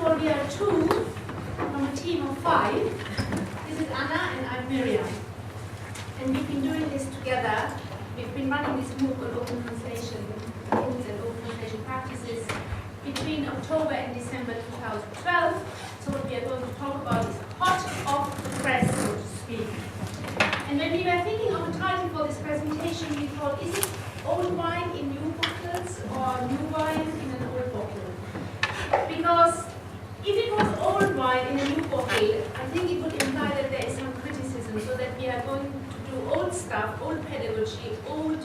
of all, we are two from a team of 5. This is Anna and I'm Mirjam. And we've been doing this together. We've been running this MOOC on open translation tools and open translation practices between October and December 2012. So what we are going to talk about is hot off the press, so to speak. And when we were thinking of a title for this presentation, we thought, is it old wine in new bottles or new wine in an old bottle? Because if it was old wine in a new bottle, I think it would imply that there is some criticism, so that we are going to do old stuff, old pedagogy, old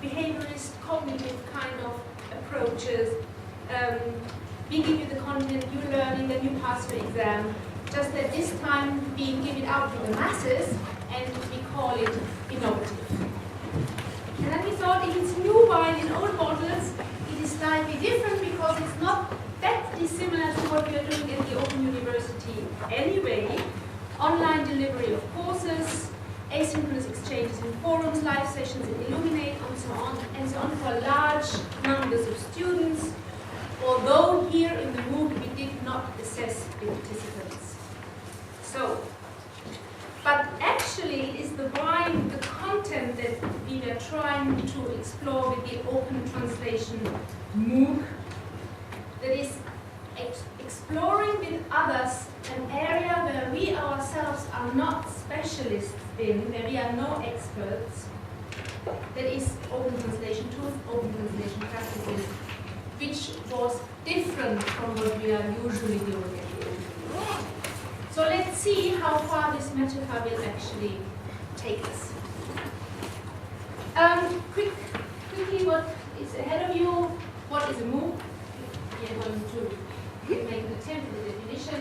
behaviorist, cognitive kind of approaches. We give you the content, you learning, then you pass your exam. Just that this time we give it out to the masses and we call it innovative. And then we thought if it's new wine in old bottles, it is slightly different because it's not that dissimilar to what we are doing at the Open University anyway. Online delivery of courses, asynchronous exchanges in forums, live sessions in Illuminate, and so on for large numbers of students. Although here in the MOOC we did not assess the participants. So, but actually it is the wine, the content that we were trying to explore with the open translation MOOC, that is exploring with others an area where we ourselves are not specialists in, where we are no experts, that is open translation tools, open translation practices, which was different from what we are usually doing at the OU. So let's see how far this metaphor will actually take us. Quickly, what is ahead of you? What is a MOOC? We are going to make an attempt at the definition.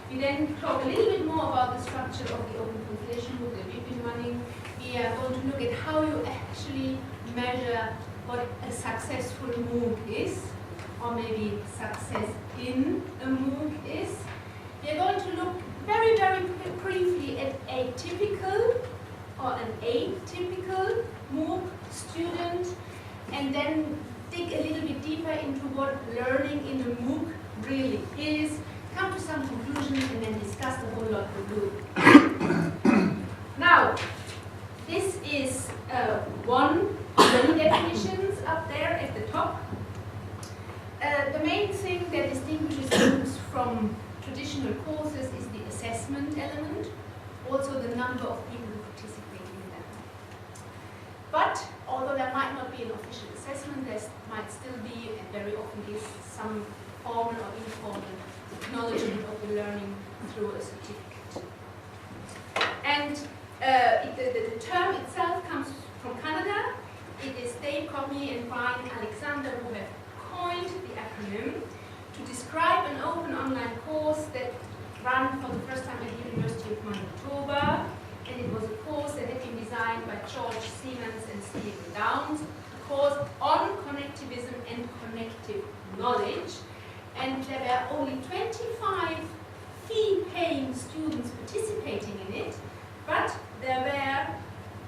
We then talk a little bit more about the structure of the open translation MOOC that we've been running. We are going to look at how you actually measure what a successful MOOC is, or maybe success in a MOOC is. We are going to look very, very briefly at a typical or an atypical MOOC student, and then dig a little bit deeper into what learning in a MOOC really is, come to some conclusions, and then discuss the whole lot with you. Now, this is one of many definitions up there at the top. The main thing that distinguishes MOOCs from traditional courses is the assessment element, also the number of people who participate in them. But although there might not be an official assessment, there might still be, and very often is, some formal or informal acknowledgement of the learning through a certificate. And the term itself comes from Canada. It is Dave Cogney and Brian Alexander who have coined the acronym to describe an open online course that ran for the first time at the University of Manitoba, and it was a course that had been designed by George Siemens and Stephen Downs, a course on connectivism and connective knowledge, and there were only 25 fee-paying students participating in it, but there were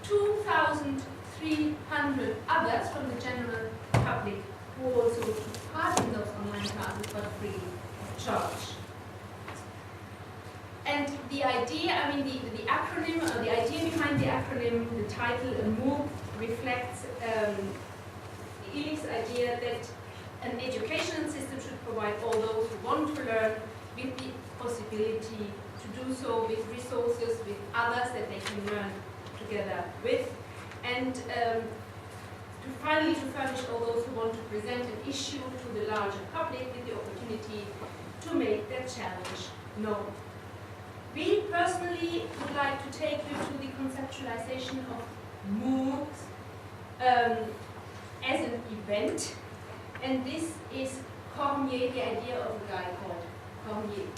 2,300 others from the general public who also took part in those online classes for free of charge. And the idea, I mean the acronym, or the idea behind the acronym, the title, a MOOC, reflects ILIC's idea that an educational system should provide all those who want to learn with the possibility to do so with resources, with others that they can learn together with, and finally to furnish all those who want to present an issue to the larger public with the opportunity to make their challenge known. We personally would like to take you to the conceptualization of MOOCs as an event, and this is Cormier, the idea of a guy called Cormier.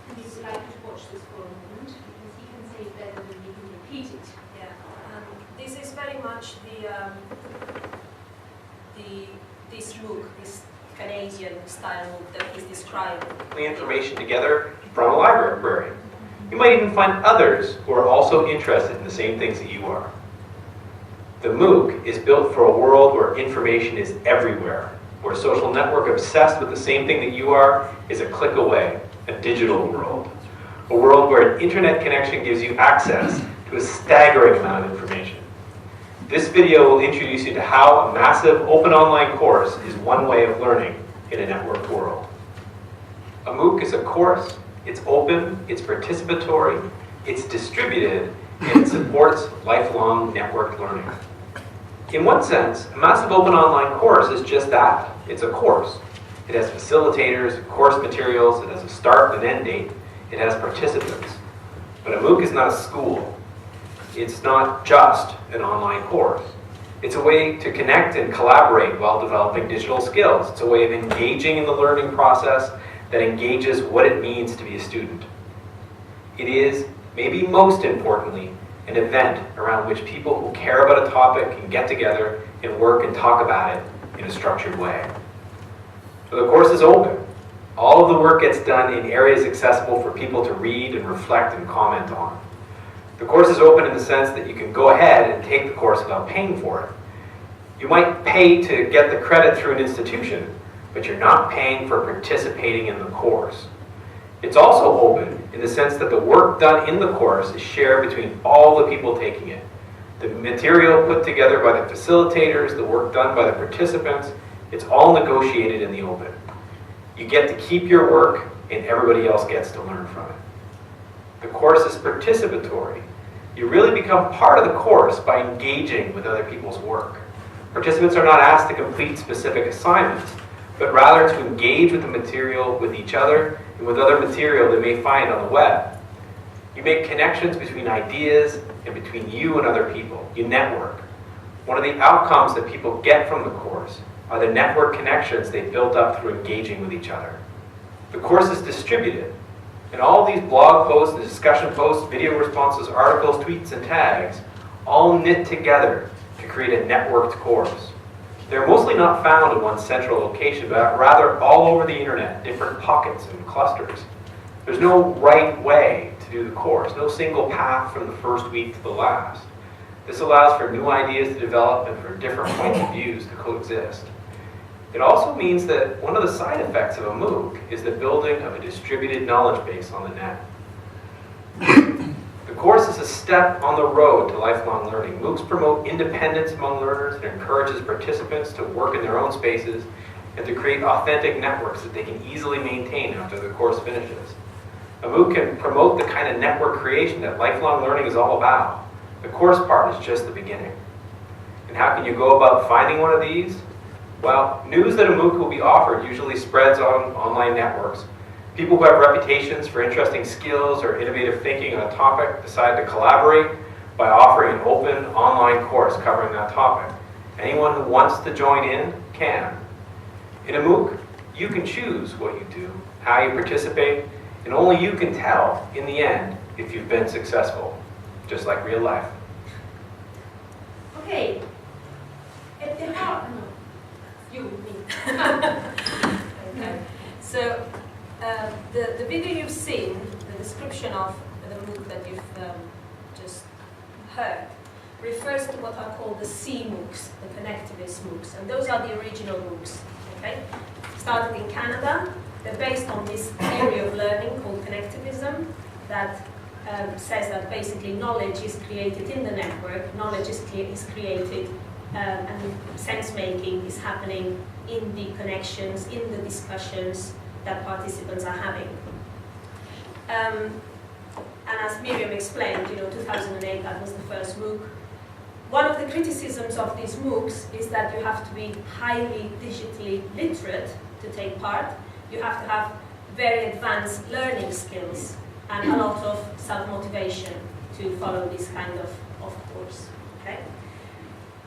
And we would like you to watch this for a moment, because he can say it better than we can repeat it. Yeah, this is very much this MOOC, this Canadian style MOOC that he's describing. The information together from a library. You might even find others who are also interested in the same things that you are. The MOOC is built for a world where information is everywhere, or a social network obsessed with the same thing that you are is a click away, a digital world. A world where an internet connection gives you access to a staggering amount of information. This video will introduce you to how a massive open online course is one way of learning in a networked world. A MOOC is a course, it's open, it's participatory, it's distributed, and it supports lifelong networked learning. In one sense, a massive open online course is just that. It's a course. It has facilitators, course materials, it has a start and end date, it has participants. But a MOOC is not a school. It's not just an online course. It's a way to connect and collaborate while developing digital skills. It's a way of engaging in the learning process that engages what it means to be a student. It is, maybe most importantly, an event around which people who care about a topic can get together and work and talk about it in a structured way. So the course is open. All of the work gets done in areas accessible for people to read and reflect and comment on. The course is open in the sense that you can go ahead and take the course without paying for it. You might pay to get the credit through an institution, but you're not paying for participating in the course. It's also open in the sense that the work done in the course is shared between all the people taking it. The material put together by the facilitators, the work done by the participants, it's all negotiated in the open. You get to keep your work and everybody else gets to learn from it. The course is participatory. You really become part of the course by engaging with other people's work. Participants are not asked to complete specific assignments, but rather to engage with the material, with each other, and with other material they may find on the web. You make connections between ideas and between you and other people. You network. One of the outcomes that people get from the course are the network connections they built up through engaging with each other. The course is distributed, and all of these blog posts, the discussion posts, video responses, articles, tweets, and tags all knit together to create a networked course. They're mostly not found in one central location, but rather all over the internet, different pockets and clusters. There's no right way to do the course, no single path from the first week to the last. This allows for new ideas to develop and for different points of views to coexist. It also means that one of the side effects of a MOOC is the building of a distributed knowledge base on the net. The course is a step on the road to lifelong learning. MOOCs promote independence among learners and encourages participants to work in their own spaces and to create authentic networks that they can easily maintain after the course finishes. A MOOC can promote the kind of network creation that lifelong learning is all about. The course part is just the beginning. And how can you go about finding one of these? Well, news that a MOOC will be offered usually spreads on online networks. People who have reputations for interesting skills or innovative thinking on a topic decide to collaborate by offering an open online course covering that topic. Anyone who wants to join in can. In a MOOC, you can choose what you do, how you participate, and only you can tell, in the end, if you've been successful, just like real life. Okay. At the heart, no. You, me. Okay. So the video you've seen, the description of the MOOC that you've just heard, refers to what are called the C MOOCs, the Connectivist MOOCs, and those are the original MOOCs. Okay, started in Canada. They're based on this theory of learning called Connectivism that says that basically knowledge is created in the network, knowledge is created and sense-making is happening in the connections, in the discussions that participants are having. And as Mirjam explained, 2008, that was the first MOOC. One of the criticisms of these MOOCs is that you have to be highly digitally literate to take part. You have to have very advanced learning skills and a lot of self-motivation to follow this kind of course. Okay?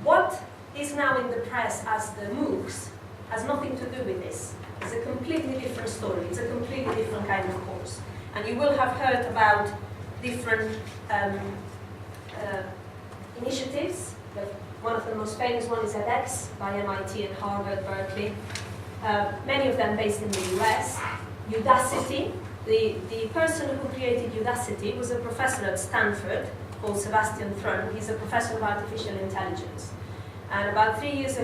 What is now in the press as the MOOCs has nothing to do with this. It's a completely different story. It's a completely different kind of course. And you will have heard about different initiatives. One of the most famous one is edX by MIT and Harvard, Berkeley. Many of them based in the US. Udacity, the person who created Udacity was a professor at Stanford called Sebastian Thrun. He's a professor of artificial intelligence. And about 2 years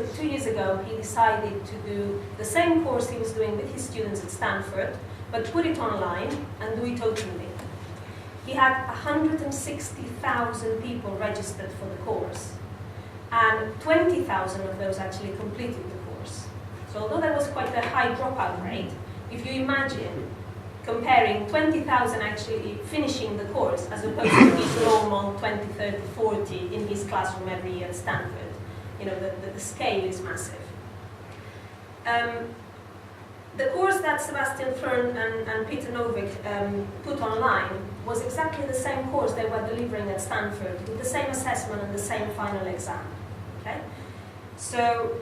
ago, he decided to do the same course he was doing with his students at Stanford, but put it online and do it openly. He had 160,000 people registered for the course, and 20,000 of those actually completed the course. So although there was quite a high dropout rate, if you imagine comparing 20,000 actually finishing the course as opposed to his normal 20, 30, 40 in his classroom every year at Stanford, you know, the scale is massive. The course that Sebastian Fern and Peter Novick put online was exactly the same course they were delivering at Stanford, with the same assessment and the same final exam. Okay? So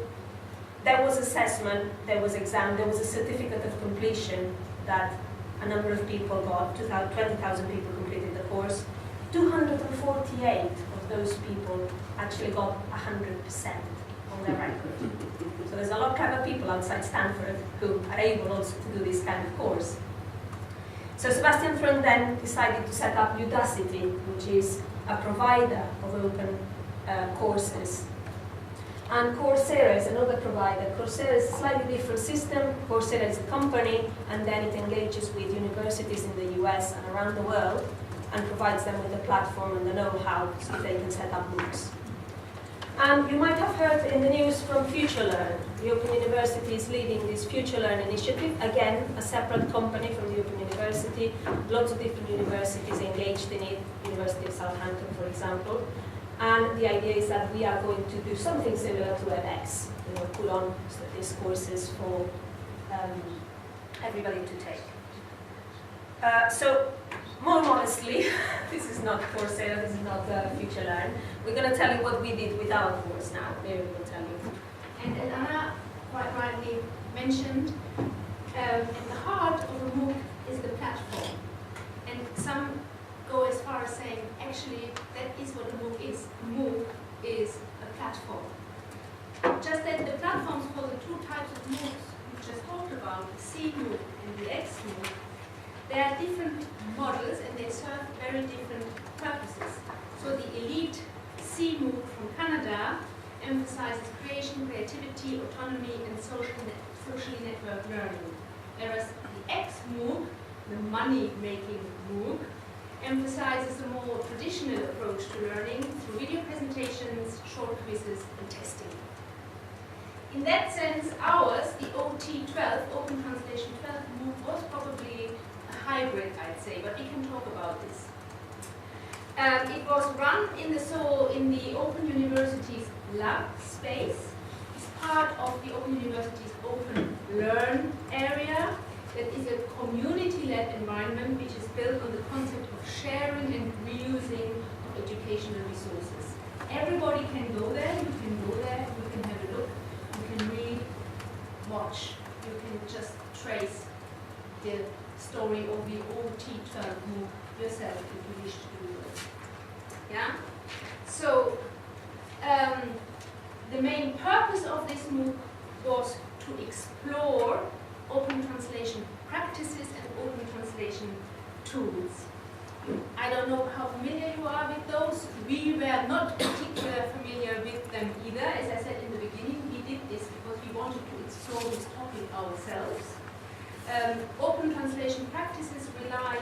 there was assessment, there was exam, there was a certificate of completion that a number of people got. 20,000 people completed the course. 248 of those people actually got 100% on their record. So there's a lot of clever people outside Stanford who are able also to do this kind of course. So Sebastian Fern then decided to set up Udacity, which is a provider of open courses. And Coursera is another provider. Coursera is a slightly different system. Coursera is a company, and then it engages with universities in the US and around the world and provides them with the platform and the know-how so they can set up MOOCs. And you might have heard in the news from FutureLearn. The Open University is leading this FutureLearn initiative. Again, a separate company from the Open University. Lots of different universities engaged in it. University of Southampton, for example. And the idea is that we are going to do something similar to edX. You know, put on these courses for everybody to take. So, more modestly, this is not Coursera, this is not FutureLearn. We're going to tell you what we did with our course now. Mirjam will tell you. And as Anna quite rightly mentioned, at the heart of a MOOC is the platform. And some go as far as saying, actually, that is what a MOOC is. A MOOC is a platform. Just that the platforms for the two types of MOOCs we just talked about, the C MOOC and the X MOOC, they are different models and they serve very different purposes. So the elite C MOOC from Canada emphasizes creation, creativity, autonomy, and socially networked learning. Whereas the X MOOC, the money-making MOOC, emphasizes a more traditional approach to learning through video presentations, short quizzes, and testing. In that sense, ours, the OT12, Open Translation 12 MOOC, was probably a hybrid, I'd say, but we can talk about this. It was run in the Open University's lab space. It's part of the Open University's Open Learn area. That is a community-led environment which is built on the concept of sharing and reusing of educational resources. Everybody can go there, you can go there, you can have a look, you can read, watch, you can just trace the story of the OT12 MOOC yourself if you wish to do it. Yeah? So, the main purpose of this MOOC was to explore open translation practices and open translation tools. I don't know how familiar you are with those. We were not particularly familiar with them either. As I said in the beginning, we did this because we wanted to explore this topic ourselves. Open translation practices rely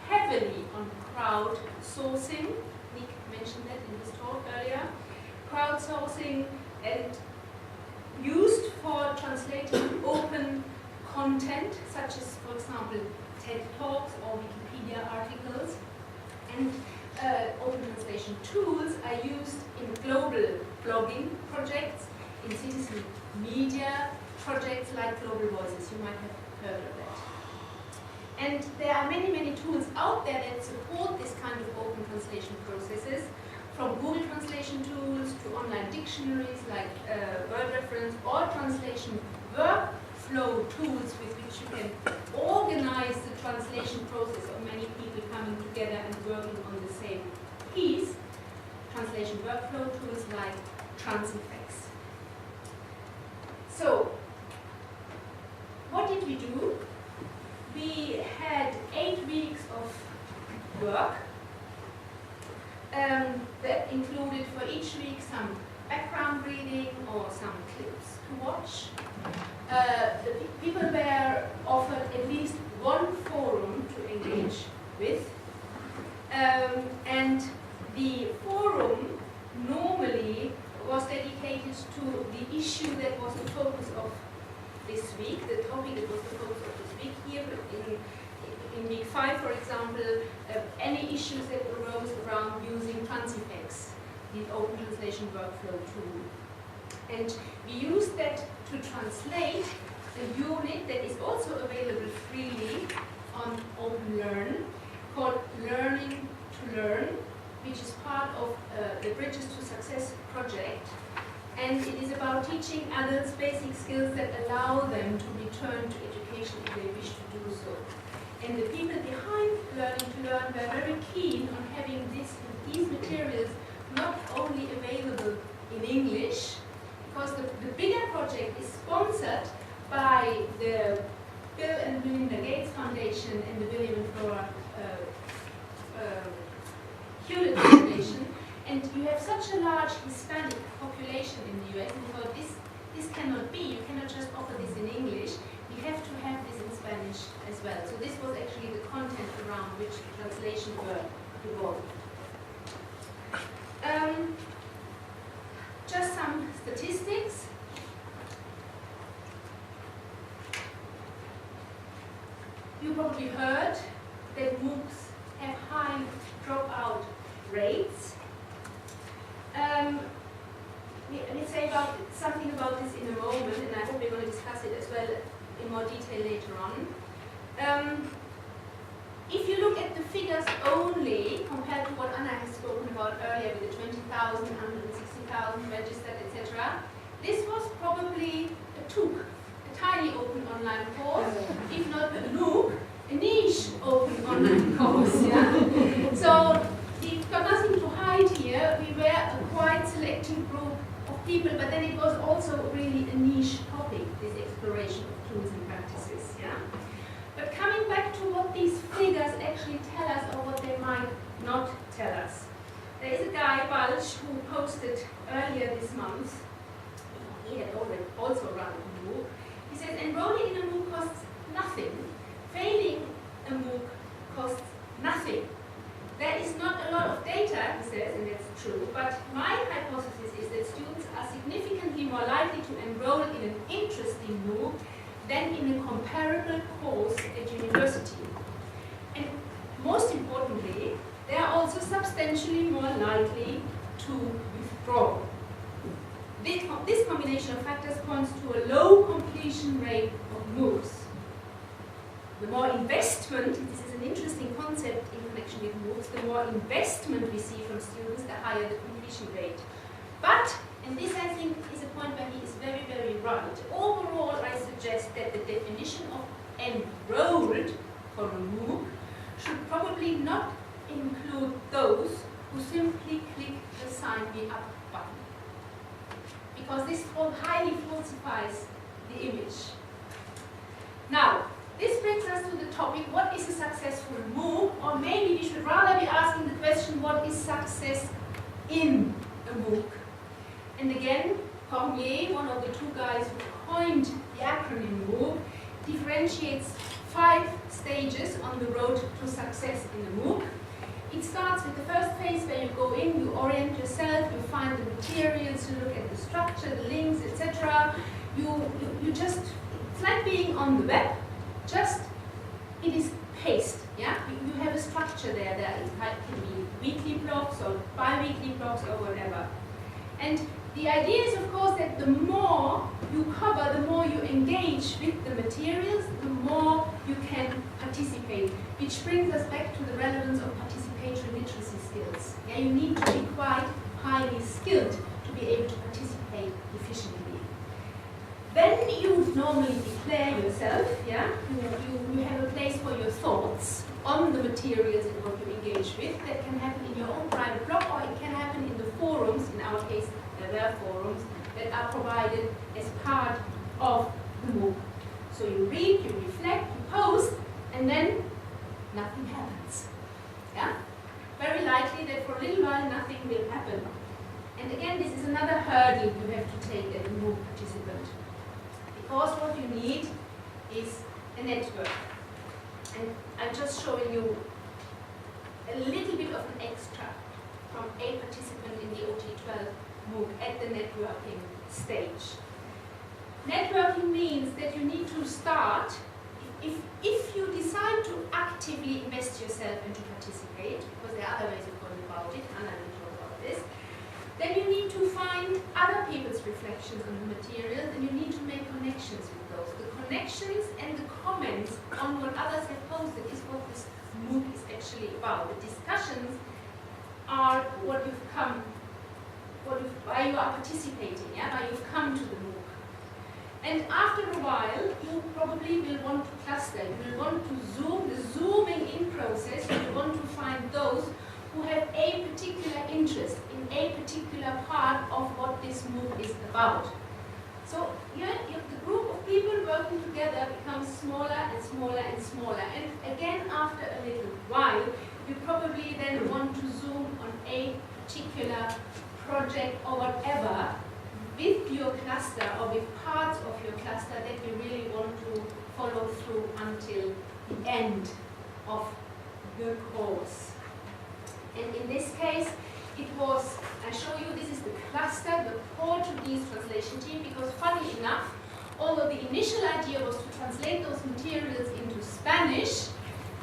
heavily on crowdsourcing. Nick mentioned that in his talk earlier. Crowdsourcing and used for translating open content, such as, for example, TED Talks or Wikipedia articles. And open translation tools are used in global blogging projects, in citizen media projects like Global Voices. You might have heard of that. And there are many, many tools out there that support this kind of open translation processes, from Google translation tools to online dictionaries like word reference or translation workflow tools with which you can organize the translation process of many people coming together and working on the same piece. Translation workflow tools like Transifex. So, what did we do? We had 8 weeks of work that included for each week some background reading or some clips to watch. The people were offered at least one forum to engage with. And the forum normally was dedicated to the issue that was the focus of this week, the topic that was the focus of this week. Here in week 5, for example, any issues that arose around using transifex, the open translation workflow tool. And we used that to translate a unit that is also available freely on OpenLearn called Learning to Learn, which is part of the Bridges to Success project. And it is about teaching adults basic skills that allow them to return to education if they wish to do so. And the people behind Learning to Learn were very keen on having these materials not only available in English, because the bigger project is sponsored by the Bill and Melinda Gates Foundation and the William and Flora Hewlett Foundation, and you have such a large Hispanic population in the US, and so this cannot be. You cannot just offer this in English. You have to have this in Spanish as well. So this was actually the content around which the translation were evolved. Just some statistics. You probably heard that MOOCs have high dropout rates. We'll say something about this in a moment, and I hope we're going to discuss it as well in more detail later on. If you look at the figures only, compared to what Anna has spoken about earlier with the 20,000, 160,000 registered, etc., this was probably a TOOC, a tiny open online course, if not a MOOC, a niche open online course. Yeah? So we've got nothing to hide here. We were a quite selective group of people, but then it was also really a niche topic, this exploration of tools and practices. Yeah? But coming back to what these figures actually tell us, or what they might not tell us. There is a guy, Balch, who posted earlier this month. He had already also run a MOOC. He says, enrolling in a MOOC costs nothing. Failing a MOOC costs nothing. There is not a lot of data, he says, and that's true, but my hypothesis is that students are significantly more likely to enroll in an interesting MOOC than in a comparable course at university. And most importantly, they are also substantially more likely to withdraw. This combination of factors points to a low completion rate of MOOCs. The more investment, this is an interesting concept in connection with MOOCs, the more investment we see from students, the higher the completion rate. But, and this I think is a point where he is very, very right, overall I suggest that the definition of enrolled for a MOOC should probably not include those who simply click the sign me up button. Because this highly falsifies the image. Now, this brings us to the topic, what is a successful MOOC? Or maybe we should rather be asking the question, what is success in a MOOC? And again, Cormier, one of the two guys who coined the acronym MOOC, differentiates 5 stages on the road to success in a MOOC. It starts with the first phase where you go in, you orient yourself, you find the materials, you look at the structure, the links, etc. You just, it's like being on the web, just it is paced. Yeah, you have a structure there. It can be weekly blogs or bi-weekly blogs or whatever. And the idea is, of course, that the more you cover, the more you engage with the materials, the more you can participate. Which brings us back to the relevance of participatory literacy skills. Yeah, you need to be quite highly skilled to be able to participate efficiently. Then you normally declare yourself, yeah? You have a place for your thoughts on the materials and what you engage with. That can happen in your own private blog, or it can happen in the forums. In our case, there were forums that are provided as part of the MOOC. So you read, you reflect, you post, and then nothing happens. Yeah? Very likely that for a little while nothing will happen. And again, this is another hurdle you have to take as a MOOC participant. Because what you need is a network. And I'm just showing you a little bit of an extract from a participant in the OT12 MOOC at the networking stage. Networking means that you need to start, if you decide to actively invest yourself and to participate, because there are other ways of going about it, Anna will talk about this, then you need to find other people's reflections on the material, and you need to make connections with those. The connections and the comments on what others have posted is what this MOOC is actually about. The discussions are what you've come, why you are participating, yeah? Why you've come to the MOOC. And after a while, you probably will want to cluster. You will want to zoom, the zooming in process, you will want to find those who have a particular interest in a particular part of what this MOOC is about. So the group of people working together becomes smaller and smaller and smaller. And again, after a little while, you probably then want to zoom on a particular project or whatever with your cluster or with parts of your cluster that you really want to follow through until the end of the course. And in this case, it was, I show you, this is the cluster, the Portuguese translation team, because funny enough, although the initial idea was to translate those materials into Spanish,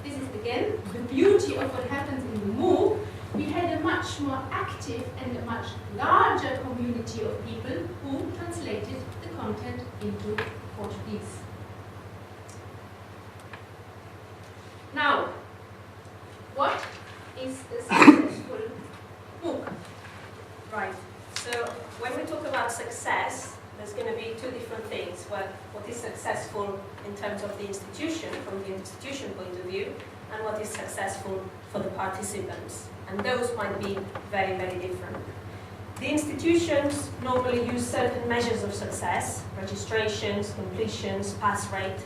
this is again the beauty of what happens in the MOOC, we had a much more active and a much larger community of people who translated the content into Portuguese. Now, what is a successful MOOC? Right. So when we talk about success, there's going to be two different things. What is successful in terms of the institution, from the institution point of view, and what is successful for the participants. And those might be very, very different. The institutions normally use certain measures of success, registrations, completions, pass rate,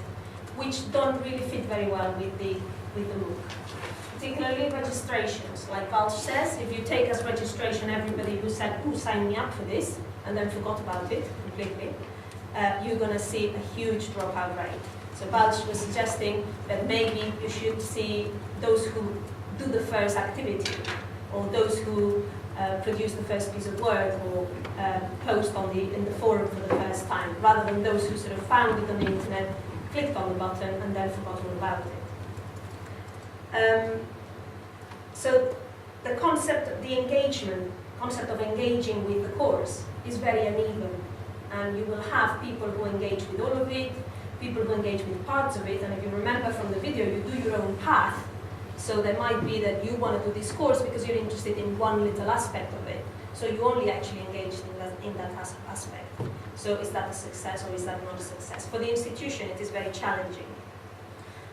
which don't really fit very well with the MOOC. Particularly registrations, like Balch says, if you take as registration everybody who said, "Ooh, sign me up for this," and then forgot about it completely, you're going to see a huge dropout rate. So Balch was suggesting that maybe you should see those who do the first activity, or those who produce the first piece of work, or post in the forum for the first time, rather than those who sort of found it on the internet, clicked on the button, and then forgot all about it. So the concept of engaging with the course is very uneven, and you will have people who engage with all of it, people who engage with parts of it, and if you remember from the video, you do your own path. So there might be that you want to do this course because you're interested in one little aspect of it. So you only actually engaged in that aspect. So is that a success or is that not a success? For the institution, it is very challenging.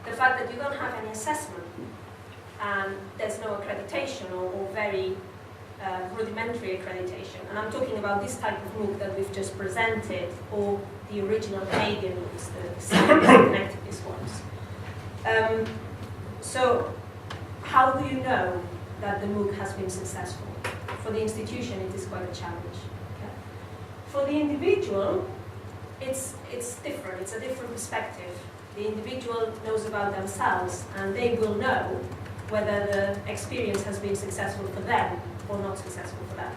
The fact that you don't have any assessment and there's no accreditation or very rudimentary accreditation. And I'm talking about this type of MOOC that we've just presented, or the original Canadian MOOCs, the Connectivist ones. So how do you know that the MOOC has been successful? For the institution, it is quite a challenge. Okay? For the individual, it's different. It's a different perspective. The individual knows about themselves, and they will know whether the experience has been successful for them or not successful for them.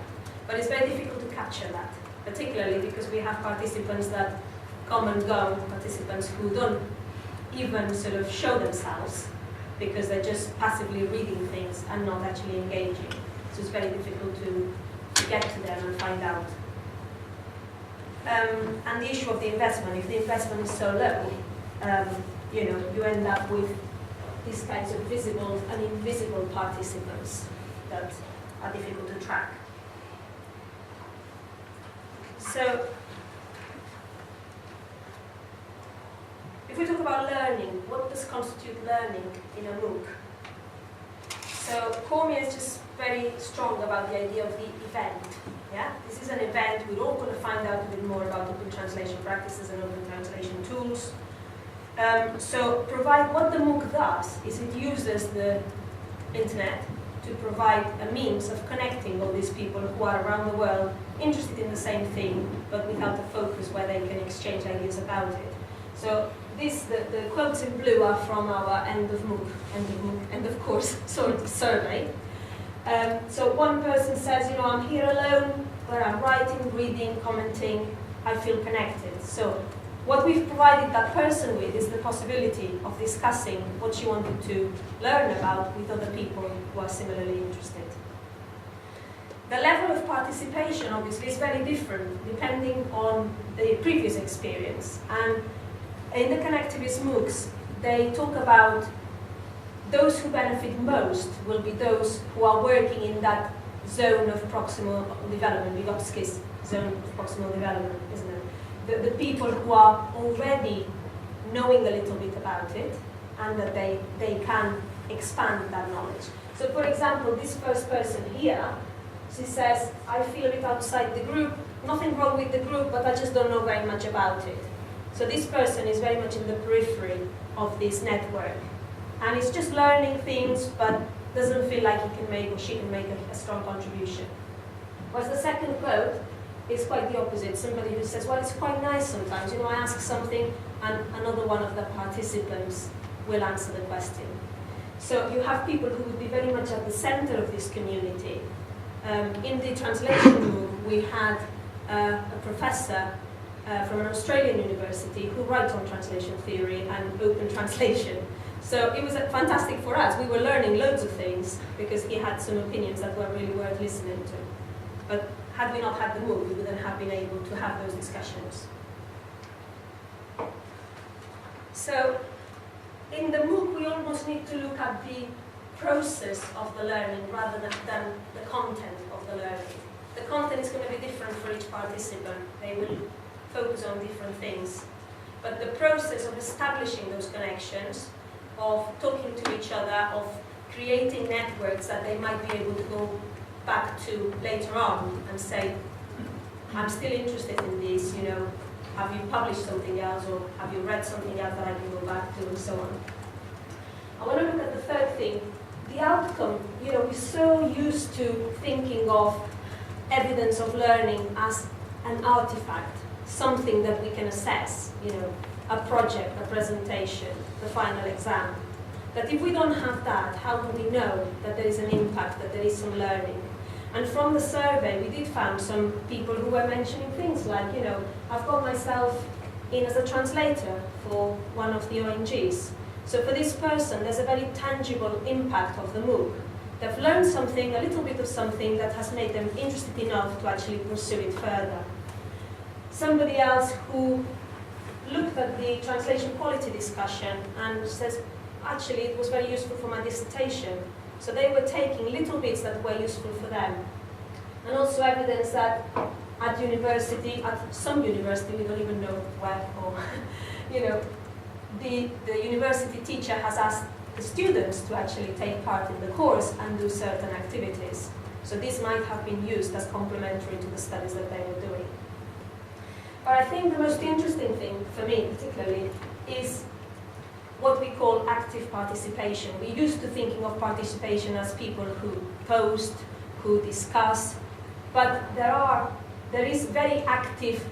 But it's very difficult to capture that, particularly because we have participants that come and go, participants who don't even sort of show themselves because they're just passively reading things and not actually engaging. So it's very difficult to get to them and find out. And the issue of the investment, if the investment is so low, you end up with these kinds of visible and invisible participants that are difficult to track. So, if we talk about learning, what does constitute learning in a MOOC? So, Cormier is just very strong about the idea of the event. Yeah? This is an event, we're all going to find out a bit more about open translation practices and open translation tools. So, what the MOOC does is it uses the internet to provide a means of connecting all these people who are around the world interested in the same thing, but without a focus where they can exchange ideas about it. So the quotes in blue are from our end of course sort of survey. So one person says, I'm here alone, where I'm writing, reading, commenting, I feel connected. So what we've provided that person with is the possibility of discussing what she wanted to learn about with other people who are similarly interested. The level of participation, obviously, is very different depending on the previous experience. And in the Connectivist MOOCs, they talk about those who benefit most will be those who are working in that zone of proximal development, Vygotsky's zone of proximal development, isn't it? The people who are already knowing a little bit about it and that they can expand that knowledge. So for example, this first person here, she says, I feel a bit outside the group, nothing wrong with the group, but I just don't know very much about it. So this person is very much in the periphery of this network. And is just learning things, but doesn't feel like he can make or she can make a strong contribution. Whereas the second quote is quite the opposite. Somebody who says, well, it's quite nice sometimes. I ask something and another one of the participants will answer the question. So you have people who would be very much at the center of this community. In the translation room, we had a professor from an Australian university who writes on translation theory and open translation. So it was fantastic for us. We were learning loads of things because he had some opinions that were really worth listening to. But had we not had the MOOC, we wouldn't have been able to have those discussions. So in the MOOC, we almost need to look at the process of the learning rather than the content of the learning. The content is going to be different for each participant. They will focus on different things. But the process of establishing those connections, of talking to each other, of creating networks that they might be able to go back to later on and say, I'm still interested in this, have you published something else or have you read something else that I can go back to and so on. I want to look at the third thing, the outcome. We're so used to thinking of evidence of learning as an artifact, something that we can assess, a project, a presentation, the final exam. That if we don't have that, how do we know that there is an impact, that there is some learning? And from the survey, we did find some people who were mentioning things like, I've got myself in as a translator for one of the ONGs. So for this person, there's a very tangible impact of the MOOC. They've learned something, a little bit of something that has made them interested enough to actually pursue it further. Somebody else who looked at the translation quality discussion and says, actually, it was very useful for my dissertation. So they were taking little bits that were useful for them. And also evidence that at university, at some university, we don't even know where, or, the university teacher has asked the students to actually take part in the course and do certain activities. So this might have been used as complementary to the studies that they were doing. But I think the most interesting thing for me particularly is what we call active participation. We're used to thinking of participation as people who post, who discuss, but there is very active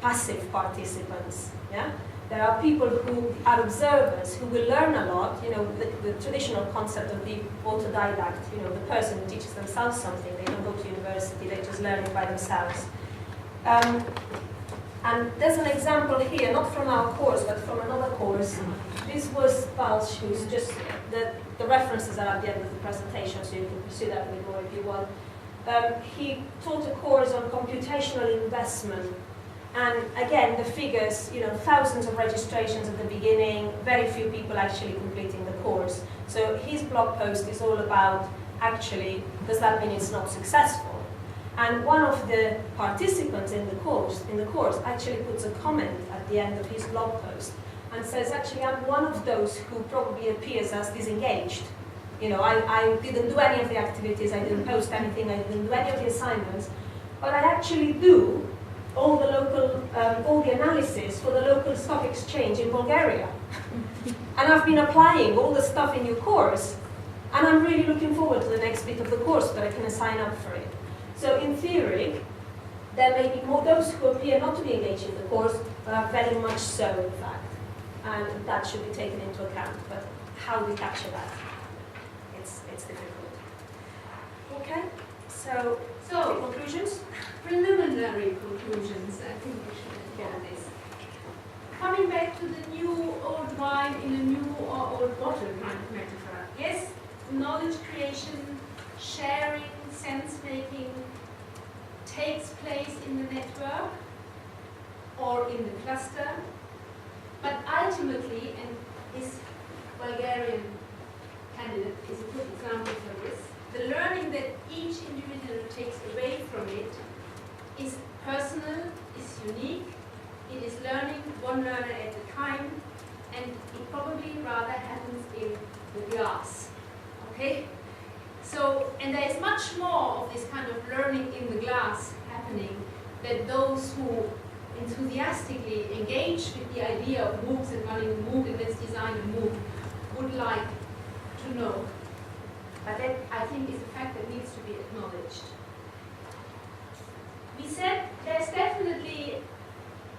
passive participants. Yeah? There are people who are observers, who will learn a lot, the traditional concept of the autodidact, the person who teaches themselves something. They don't go to university, they just learn it by themselves. And there's an example here, not from our course, but from another course. This was Balch, who's just, the references are at the end of the presentation, so you can pursue that a bit more if you want. He taught a course on computational investment. And again, the figures, thousands of registrations at the beginning, very few people actually completing the course. So his blog post is all about, actually, does that mean it's not successful? And one of the participants in the course actually puts a comment at the end of his blog post and says, actually, I'm one of those who probably appears as disengaged. I didn't do any of the activities, I didn't post anything, I didn't do any of the assignments, but I actually do all the analysis for the local stock exchange in Bulgaria. And I've been applying all the stuff in your course And I'm really looking forward to the next bit of the course, but I can sign up for it. So in theory, there may be more those who appear not to be engaged in the course, but are very much so in fact. And that should be taken into account. But how do we capture that? It's difficult. Okay, so conclusions? Preliminary conclusions, I think we should get this. Coming back to the new old wine in a new or old bottle kind of metaphor. Yes, knowledge creation, sharing, sense-making takes place in the network or in the cluster, but ultimately, and this Bulgarian candidate is a good example for this, the learning that each individual takes away from it is personal, is unique, it is learning one learner at a time, and it probably rather happens in the glass. Okay? So, and there is much more of this kind of learning in the glass happening than those who enthusiastically engage with the idea of MOOCs and running a MOOC and let's design a MOOC would like to know. But that, I think, is a fact that needs to be acknowledged. We said there's definitely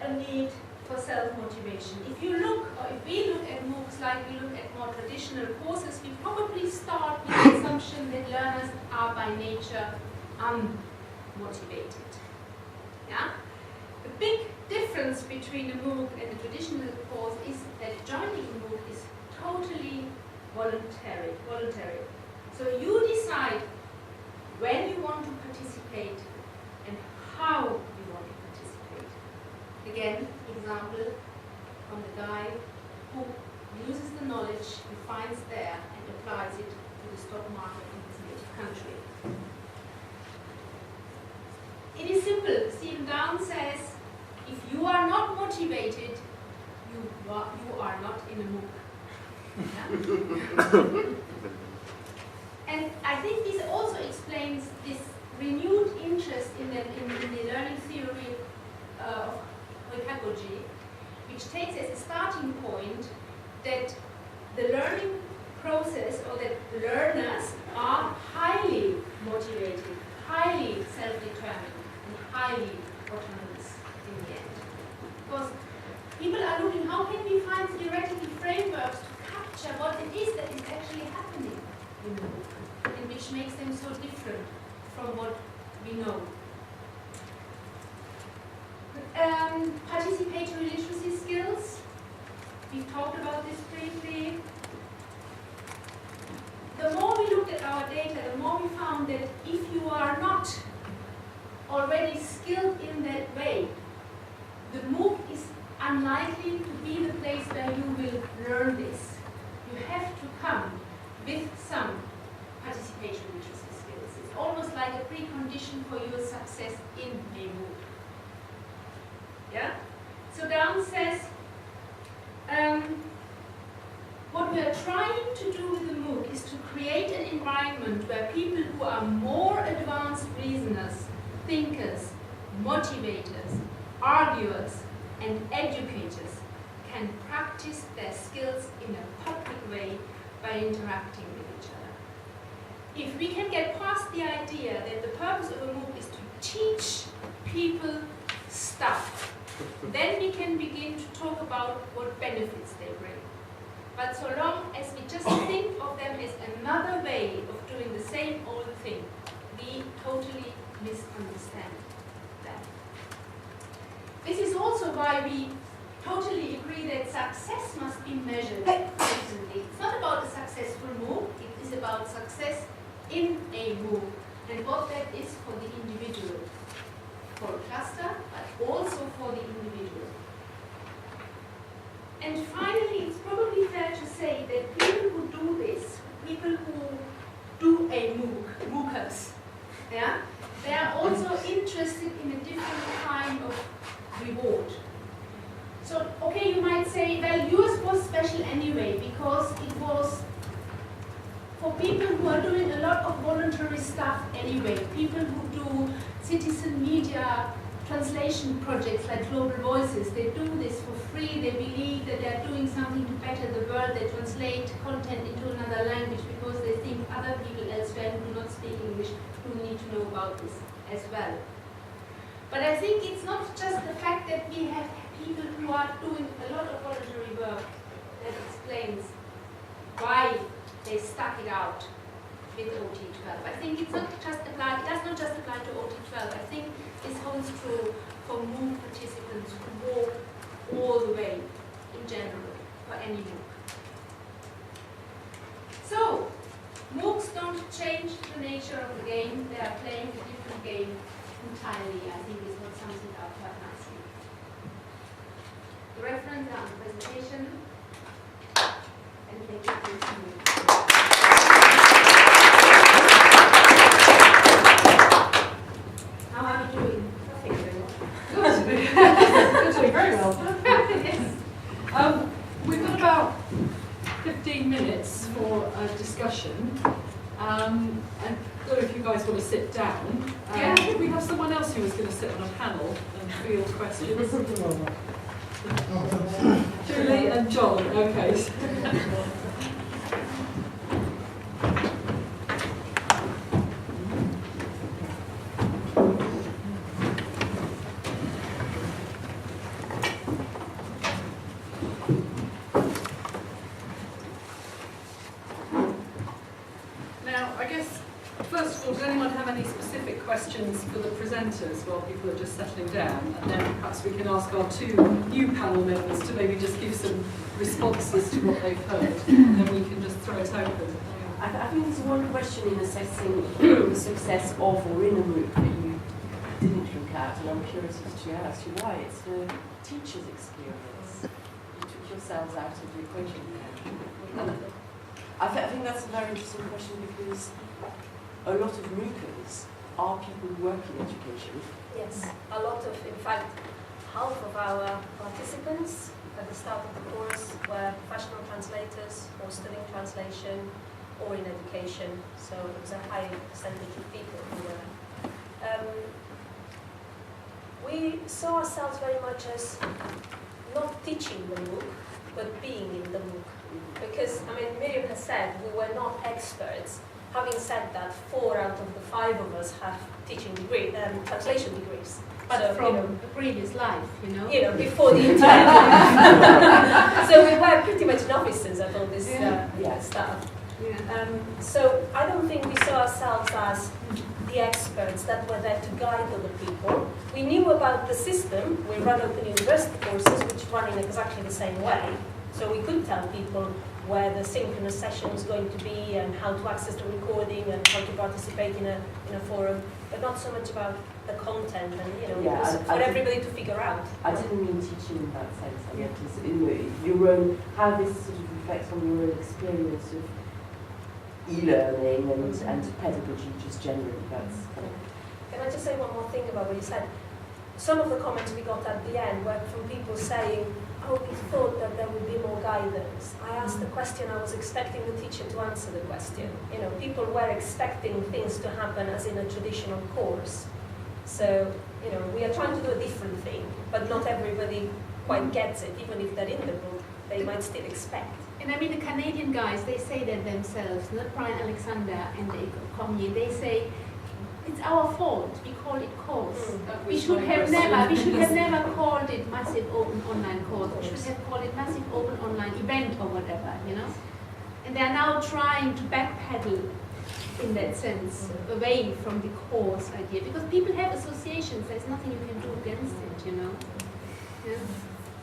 a need for self-motivation. If you look, or if we look at MOOCs like we look at more traditional courses, we probably start with the assumption that learners are by nature unmotivated. Yeah? The big difference between a MOOC and a traditional course is that joining a MOOC is totally voluntary. So you decide when you want to participate and how you want to participate. Again, example from the guy who uses the knowledge he finds there and applies it to the stock market in his native country. It is simple. Stephen Downes says, if you are not motivated, you are not in a MOOC. Yeah? And I think this also explains this renewed interest in the learning theory of pedagogy, which takes as a starting point that the learning process or that learners are highly motivated, highly self-determined, and highly autonomous in the end. Because people are looking, how can we find theoretical frameworks to capture what it is that is actually happening in the book, and which makes them so different from what we know. Participatory literacy skills, we've talked about this briefly. The more we looked at our data, the more we found that if you are not already skilled in that way, the MOOC is unlikely to be the place where you will learn this. You have to come with some participatory literacy skills. It's almost like a precondition for your success in a MOOC. Yeah? So Downes says, what we are trying to do with the MOOC is to create an environment where people who are more advanced reasoners, thinkers, motivators, arguers, and educators can practice their skills in a public way by interacting with each other. If we can get past the idea that the purpose of a MOOC is to teach people stuff, then we can begin to talk about what benefits they bring. But so long as we just think of them as another way of doing the same old thing, we totally misunderstand them. This is also why we totally agree that success must be measured differently. It's not about a successful MOOC, it is about success in a MOOC and what that is for the individual. For a cluster, but also for the individual. And finally, it's probably fair to say that people who do this, people who do a MOOC, MOOCers, yeah, they are also interested in a different kind of reward. So, okay, you might say, well, yours was special anyway, because it was for people who are doing a lot of voluntary stuff anyway, people who do citizen media translation projects like Global Voices. They do this for free. They believe that they're doing something to better the world. They translate content into another language because they think other people elsewhere who do not speak English who need to know about this as well. But I think it's not just the fact that we have people who are doing a lot of voluntary work that explains why they stuck it out with OT12. I think it's not just applied, it does not just apply to OT12. I think this holds true for MOOC participants who walk all the way in general for any MOOC. So, MOOCs don't change the nature of the game, they are playing a different game entirely. I think this what sums it up quite nicely. The reference are on the presentation, and thank you for listening. How are you doing? I think very well. Good. Doing very well. Yes. We've got about 15 minutes for a discussion. And I don't know if you guys want to sit down. Yeah. We have someone else who is going to sit on a panel and field questions. Julie and John. Okay. Questions for the presenters while people are just settling down, and then perhaps we can ask our two new panel members to maybe just give some responses to what they've heard, and then we can just throw it open. I think there's one question in assessing the success of or in a MOOC that you didn't look at, and I'm curious as to ask you why. It's the teacher's experience. You took yourselves out of the equation. I think that's a very interesting question because a lot of MOOCers are people who work in education. Yes, a lot of, in fact, half of our participants at the start of the course were professional translators or studying translation or in education, so it was a high percentage of people who were. We saw ourselves very much as not teaching the MOOC, but being in the MOOC. Because, I mean, Mirjam has said we were not experts. Having said that, 4 out of the 5 of us have teaching degree, translation degrees. But so, from a previous life, before the internet. So we were pretty much novices at all this stuff. Yeah. So I don't think we saw ourselves as the experts that were there to guide other people. We knew about the system. We run open university courses, which run in exactly the same way. So we could tell people where the synchronous session was going to be and how to access the recording and how to participate in a forum, but not so much about the content and it was for everybody to figure out. I didn't mean teaching in that sense. I meant your own, how this sort of reflects on your own experience of e-learning and pedagogy just generally. Can I just say one more thing about what you said? Some of the comments we got at the end were from people saying, oh, we thought that there would be more guidance. I asked the question, I was expecting the teacher to answer the question. People were expecting things to happen as in a traditional course. So, we are trying to do a different thing, but not everybody quite gets it. Even if they're in the book, they might still expect. And I mean, the Canadian guys, they say that themselves, not Brian Alexander and Comas-Quinn, they say, it's our fault. We call it course. We should have never called it massive open online course. We should have called it massive open online event or whatever, And they are now trying to backpedal in that sense, away from the course idea, because people have associations. There's nothing you can do against it, Yeah.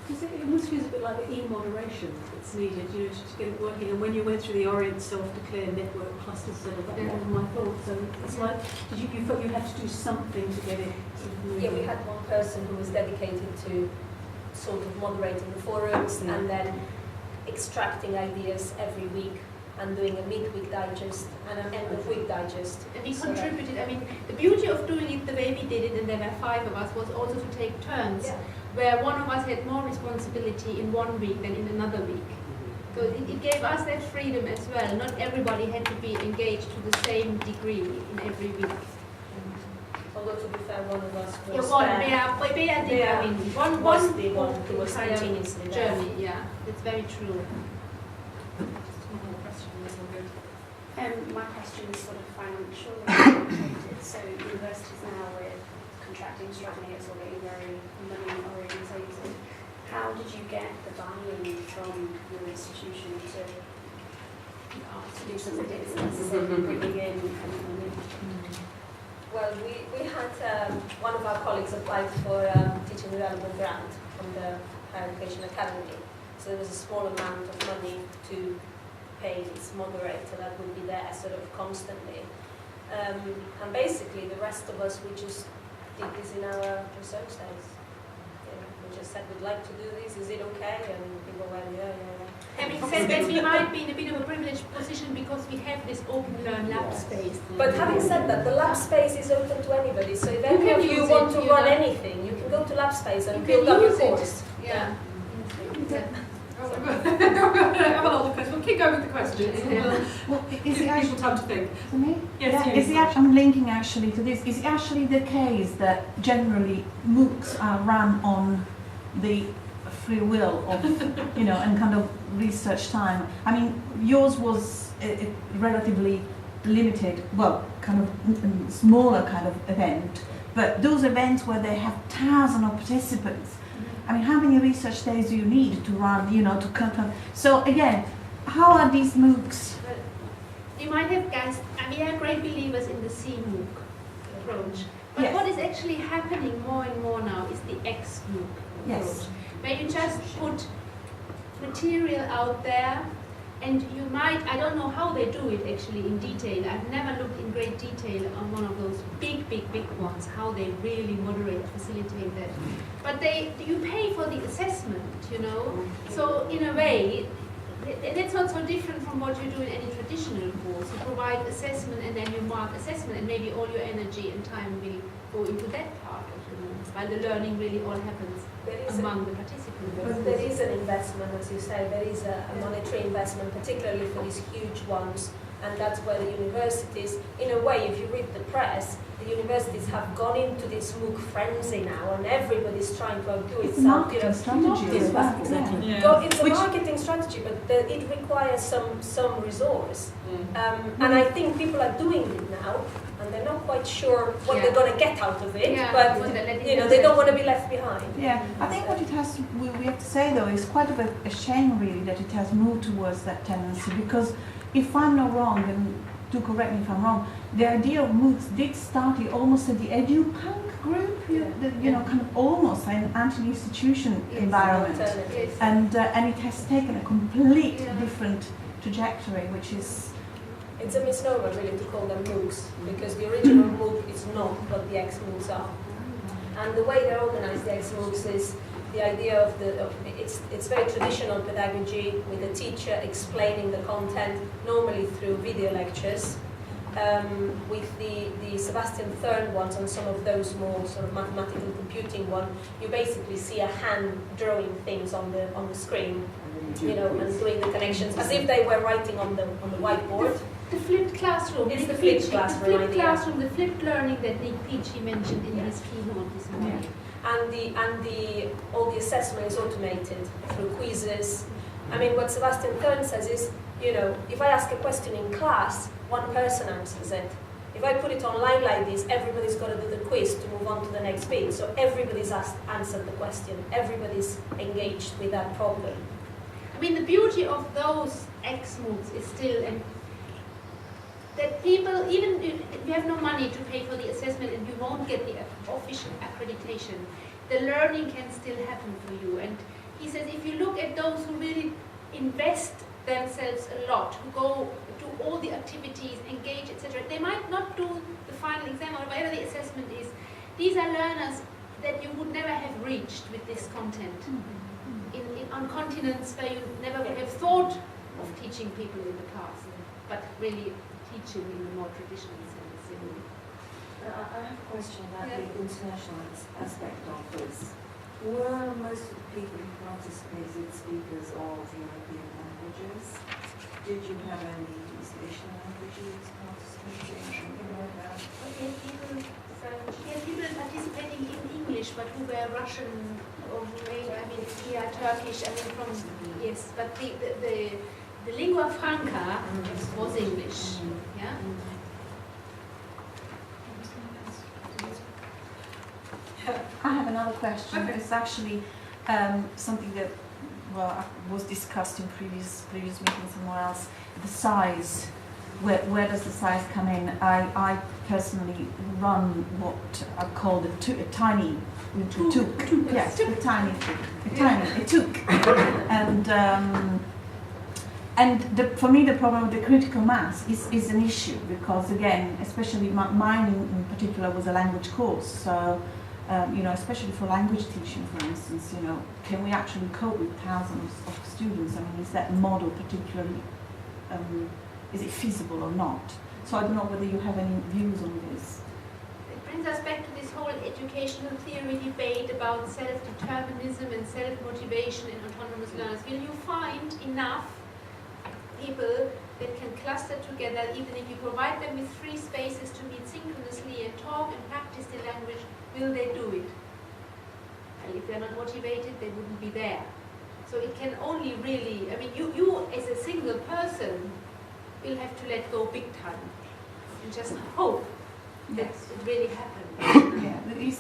Because it almost feels a bit like the e-moderation that's needed, to get it working. And when you went through the Orient self-declared network cluster set up, that was my thought. So it's like, you felt you had to do something to get it sort of moving? Yeah, we had one person who was dedicated to sort of moderating the forums and then extracting ideas every week and doing a mid-week digest and an end-of-week digest. And we contributed. I mean, the beauty of doing it the way we did it, and there were 5 of us, was also to take turns. Yeah. Where one of us had more responsibility in one week than in another week. So it gave us that freedom as well. Not everybody had to be engaged to the same degree in every week. Although to be fair, one of us Yeah, was one, there. yeah, Bea did Yeah. come in. One Was the one who was entire continuously there. journey, yeah, that's very true. Just one more question, and then we'll go to My question is sort of financial related. So universities now with contracting struggling, it's all getting very money orientated. How did you get the buy-in from your institution to do something that's necessarily bringing in money? Well, we had one of our colleagues applied for teaching relevant grant from the Higher Education Academy. So there was a small amount of money to pay its moderator that would be there sort of constantly. And basically the rest of us, we just did this in our research days. We just said, we'd like to do this, is it okay? And people went, yeah. Having said that, we might be in a bit of a privileged position because we have this open learn lab space. But having said that, the lab space is open to anybody. So if any can of you use want it, to you run know. anything, you can go to lab space and You build can up your use it. course. Yeah. I have a lot of questions. We'll keep going with the questions. Well, Give is it people actually time to think. for me? Yes, you. Is it actually, I'm linking actually to this. Is it actually the case that generally MOOCs are run on the free will of, and kind of research time? I mean, yours was a relatively limited, well, kind of smaller kind of event, but those events where they have thousands of participants, I mean, how many research days do you need to run, to kind of, so again, how are these MOOCs? You might have guessed, we are great believers in the CMOOC approach. But Yes. what is actually happening more and more now is the XMOOC approach, Yes. where you just put material out there, and you might, I don't know how they do it actually in detail. I've never looked in great detail on one of those big ones, how they really moderate, facilitate that. But you pay for the assessment, So in a way, it's not so different from what you do in any traditional course. You provide assessment and then you mark assessment, and maybe all your energy and time will go into that part of the course, while the learning really all happens among the participants. But there is an investment, as you say, there is a monetary investment, particularly for these huge ones, and that's where the universities, in a way, if you read the press, the universities have gone into this MOOC frenzy now, and everybody's trying to outdo It's a itself. marketing strategy as well. Exactly. Yeah. It's a marketing strategy, but it requires some resource. And I think people are doing it now, and they're not quite sure what they're going to get out of it, but they don't want to be left behind. Yeah, I think what it has, we have to say though, is quite a shame really that it has moved towards that tendency, because if I'm not wrong, and do correct me if I'm wrong, the idea of MOOCs did start almost at the edupunk group, kind of almost an anti-institution environment, Alternative. and it has taken a complete different trajectory, which is It's a misnomer really to call them MOOCs, because the original MOOC is not what the X-MOOCs are. And the way they're organized, the X-MOOCs, is the idea of it's very traditional pedagogy, with the teacher explaining the content, normally through video lectures. With the Sebastian Thurn ones, and some of those more sort of mathematical computing one, you basically see a hand drawing things on the screen, and doing the connections as if they were writing on the whiteboard. The flipped classroom. It's the flipped classroom idea. The flipped learning that Nick Peachy mentioned in his keynote this morning. And all the assessment is automated through quizzes. I mean, what Sebastian Thurn says is, if I ask a question in class, one person answers it. If I put it online like this, everybody's got to do the quiz to move on to the next bit. So everybody's answered the question. Everybody's engaged with that problem. I mean, the beauty of those XMOOCs is still that people, even if you have no money to pay for the assessment and you won't get the official accreditation, the learning can still happen for you. And he says, if you look at those who really invest themselves a lot, who go to all the activities, engage, etc., they might not do the final exam or whatever the assessment is. These are learners that you would never have reached with this content on continents where you never would have thought of teaching people in the past, but really teaching in the more traditional sense. I have a question about the international aspect of this. Were most of the people who participated speakers of European languages? Did you have any translation languages, participating, something like that. People participating in English, but who were Russian or Turkish. Yes, but the lingua franca was English. Yeah. I have another question. It's actually something that was discussed in previous meetings somewhere else. The size. Where does the size come in? I personally run what I call a tiny took. Yes, a tiny took. For me, the problem with the critical mass is an issue because, again, especially mine in particular was a language course. So, especially for language teaching, for instance, can we actually cope with thousands of students? I mean, is that model particularly? Is it feasible or not? So I don't know whether you have any views on this. It brings us back to this whole educational theory debate about self-determinism and self-motivation in autonomous learners. Will you find enough people that can cluster together, even if you provide them with free spaces to meet synchronously and talk and practice the language? Will they do it? And if they're not motivated, they wouldn't be there. So it can only really, you as a single person will have to let go big time and just hope that it really happens. Yeah.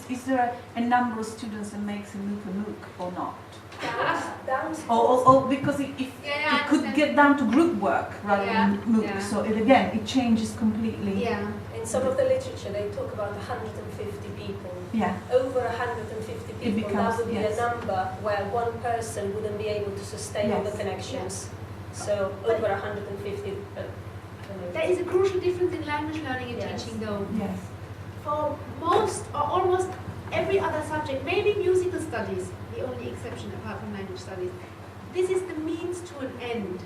Is there a number of students that makes a MOOC or not? Or because it could get down to group work rather than MOOC. Yeah. So it changes completely. Yeah. In some of the literature, they talk about 150 people. Yeah. Over 150 people, that would be a number where one person wouldn't be able to sustain all the connections. So over 150. There is a crucial difference in language learning and teaching, though. Yes. For most or almost every other subject, maybe musical studies, the only exception apart from language studies, this is the means to an end.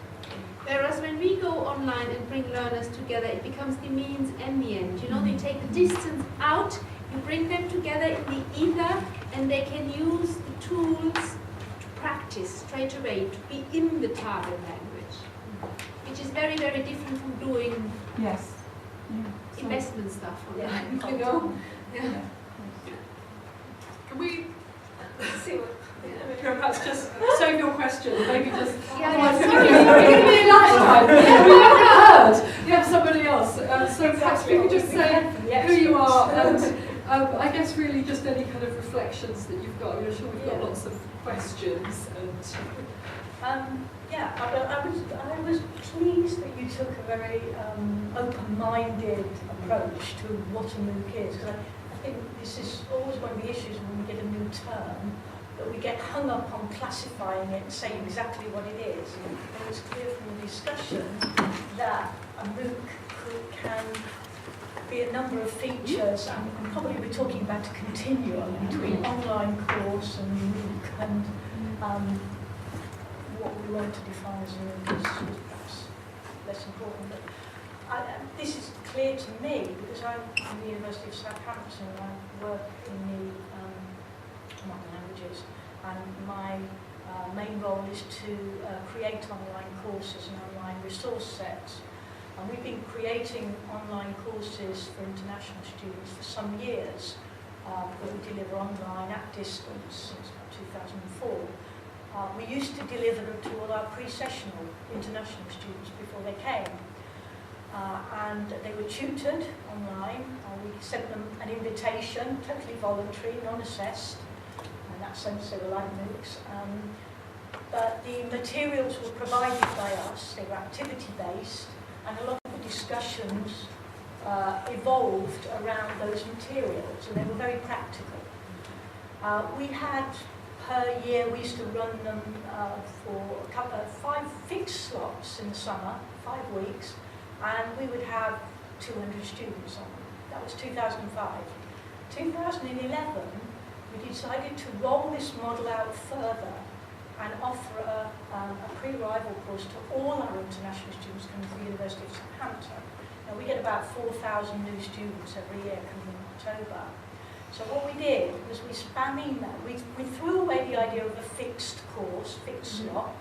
Whereas when we go online and bring learners together, it becomes the means and the end. You take the distance out, you bring them together in the ether, and they can use the tools to practice straight away, to be in the target language, which is very, very different from doing investment stuff online. Can we see what? Perhaps just save your question. Maybe just. Sorry, we haven't heard. You have somebody else. So perhaps we could just say who you are and I guess really just any kind of reflections that you've got. I'm sure we've got lots of questions and. I was pleased that you took a very open-minded approach to what a MOOC is, because I think this is always one of the issues when we get a new term, that we get hung up on classifying it and saying exactly what it is. And it was clear from the discussion that a MOOC can be a number of features, and probably we're talking about a continuum between online course and MOOC, and what we want to define as a MOOC is perhaps less important. But this is clear to me because I'm from the University of Southampton and I work in the modern languages, and my main role is to create online courses and online resource sets. And we've been creating online courses for international students for some years that we deliver online at distance since about 2004. We used to deliver them to all our pre-sessional international students before they came. And they were tutored online. We sent them an invitation, totally voluntary, non-assessed. In that sense, they were like MOOCs. But the materials were provided by us. They were activity-based, and a lot of the discussions evolved around those materials, and they were very practical. We had, per year, we used to run them for a couple of 5 fixed slots in the summer, 5 weeks, and we would have 200 students on them. That was 2005. 2011, we decided to roll this model out further and offer a pre-arrival course to all our international students coming to the University of Southampton. Now we get about 4,000 new students every year coming in October. So what we did was we spam email. We threw away the idea of a fixed course, fixed slot,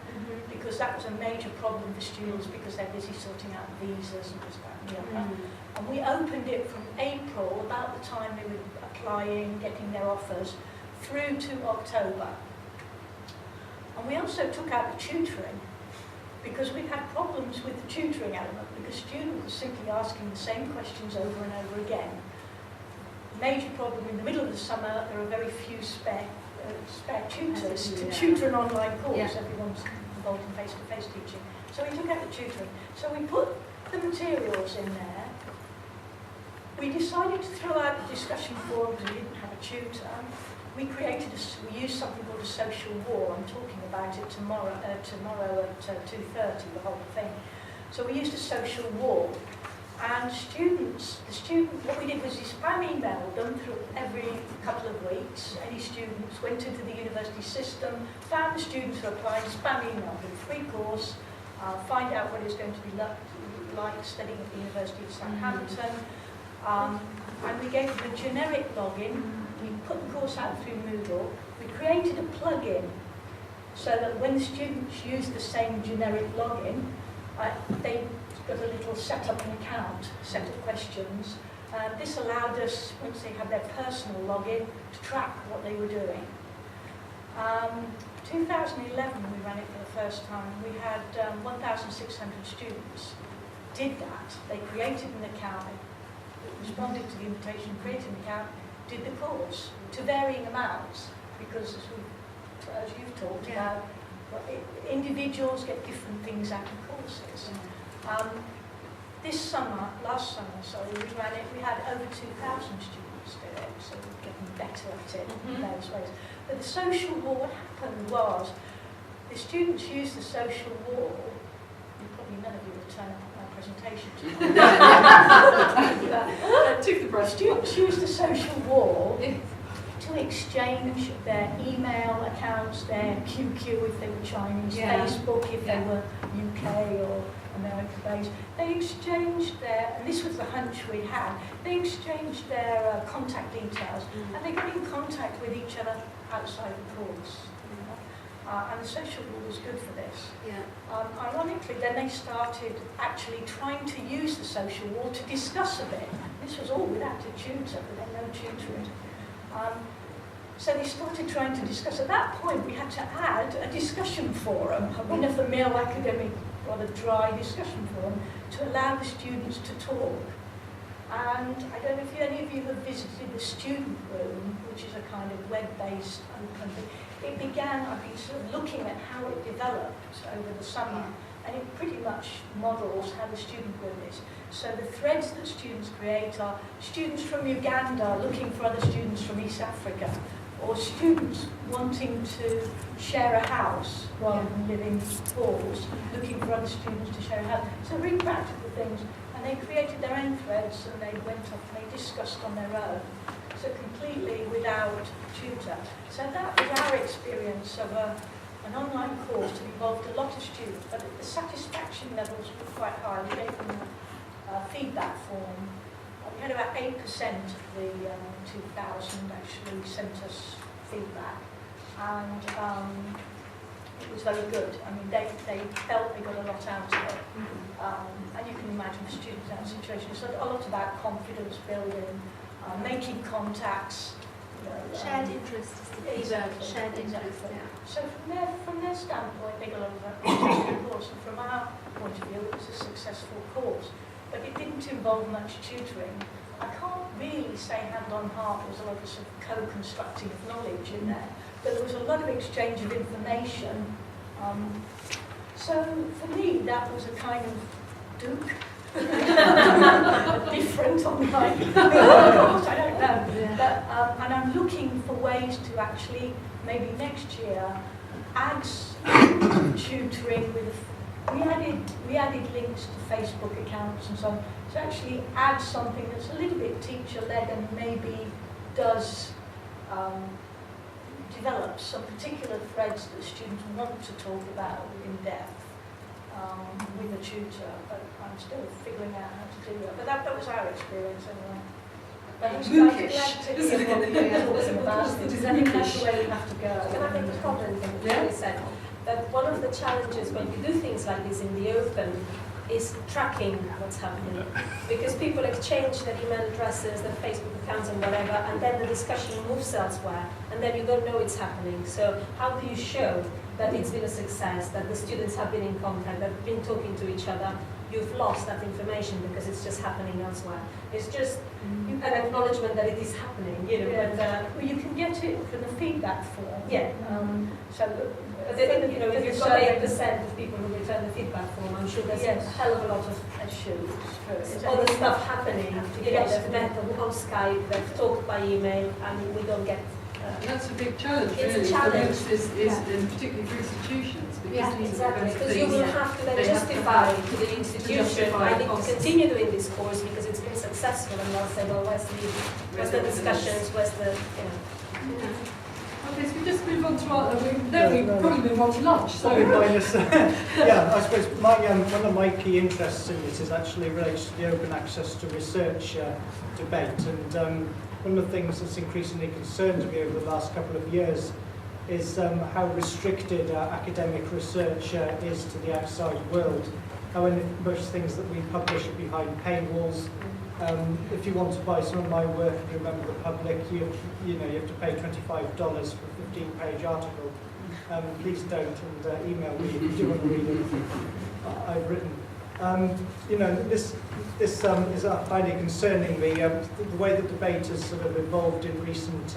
because that was a major problem for students because they're busy sorting out visas and this, that, and the other. And we opened it from April, about the time they were applying, getting their offers, through to October. And we also took out the tutoring, because we've had problems with the tutoring element, because students were simply asking the same questions over and over again. Major problem in the middle of the summer, there are very few spare tutors to tutor an online course. Everyone's involved in face-to-face teaching. So we took out the tutoring. So we put the materials in there. We decided to throw out the discussion forums. We didn't have a tutor. We used something called a social wall. I'm talking about it tomorrow at 2:30, the whole thing. So we used a social wall. And what we did was we spam emailed them through every couple of weeks. Any students went into the university system, found the students who are applying, spam emailed them, free course, find out what it's going to be like studying at the University of Southampton. And we gave them a generic login. We put the course out through Moodle. We created a plugin so that when the students used the same generic login, they got a little set up an account, set of questions. This allowed us, once they had their personal login, to track what they were doing. 2011 we ran it for the first time. We had 1,600 students did that. They created an account, responded to the invitation, created an account, did the course to varying amounts, because as you've talked about, individuals get different things out of courses. Last summer, we ran it, we had over 2,000 students do it, so we're getting better at it in those ways. But the social wall, what happened was, the students used the social wall, and probably none of you will turn up at my presentation tonight. Students used the social wall to exchange their email accounts, their QQ if they were Chinese, Facebook if they were UK or America-based. They exchanged and this was the hunch we had, they exchanged their contact details and they got in contact with each other outside the course. And the social wall was good for this. Ironically, then they started actually trying to use the social wall to discuss a bit. This was all without a tutor, but then no tutoring. So they started trying to discuss. At that point, we had to add a discussion forum, a run-of-the-mill academic, rather dry discussion forum, to allow the students to talk. And I don't know if any of you have visited the student room, which is a kind of web-based open thing. It began, I've been sort of looking at how it developed over the summer, and it pretty much models how the student room is. So the threads that students create are students from Uganda looking for other students from East Africa, or students wanting to share a house rather than live in halls, looking for other students to share a house. So really practical things. And they created their own threads and they went off and they discussed on their own. So completely without tutor. So that was our experience of an online course that involved a lot of students, but the satisfaction levels were quite high. We gave them a feedback form. We had about 8% of the 2,000 actually sent us feedback, and it was very good. I mean, they felt they got a lot out of it, and you can imagine for students in that situation. So a lot about confidence building, making contacts. Shared interest is the key word. Shared interest. So from their standpoint, they got a lot of that course, and from our point of view, it was a successful course. But it didn't involve much tutoring. I can't really say hand on heart there was a lot of sort of co-constructing of knowledge in there, but there was a lot of exchange of information. So for me, that was a kind of Duke. Different online course, I don't know. But, and I'm looking for ways to actually, maybe next year, add tutoring with we added links to Facebook accounts and so on, to actually add something that's a little bit teacher-led and maybe does develop some particular threads that students want to talk about in depth with a tutor, but I'm still figuring out how to do that. But that was our experience anyway. MOOC-ish, isn't it? I think that's the way we have to go. Can I make a comment on what you said? That one of the challenges when you do things like this in the open is tracking what's happening. Because people exchange their email addresses, their Facebook accounts and whatever, and then the discussion moves elsewhere, and then you don't know it's happening. So how do you show that it's been a success, that the students have been in contact, that have been talking to each other? You've lost that information because it's just happening elsewhere. It's just an acknowledgement that it is happening, you know. Yeah. But, Well, you can get it from the feedback form. yeah. So, But then, you know, if you've got 8% of people who return the feedback form, I'm sure there's a hell of a lot of other stuff happening. You know, they've met on Skype, they've talked by email, and we don't get. That's a big challenge, It's a really. challenge. And particularly for institutions, because Yeah, these are the kind of Because you things will have to then they have to justify have to the institution, justify I need to costs. continue doing this course because it's been successful, and they'll say, well, where's the discussions, where's the, you know. Okay, so we just move on to our, we probably move on to lunch, so. Yeah, I suppose one of my key interests in this is actually related to the open access to research debate, and one of the things that's increasingly concerned me over the last couple of years is how restricted academic research is to the outside world. How in most things that we publish are behind paywalls. If you want to buy some of my work and remember the public, you have to pay $25 for a 15-page article. Please don't, and email me if you do want to read anything I've written. This is highly concerning me. The way the debate has sort of evolved in recent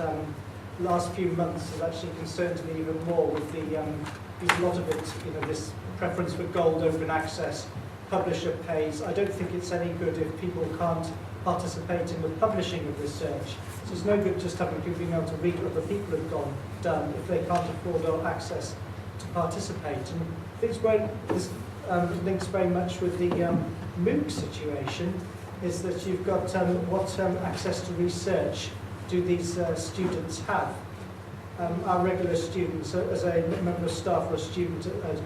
last few months has actually concerned me even more with a lot of it, this preference for gold open access, publisher pays. I don't think it's any good if people can't participate in the publishing of research. So it's no good just having people being able to read what other people have done if they can't afford or access to participate. And this links very much with the MOOC situation, is that you've got what access to research do these students have? Our regular students, as a member of staff or a student at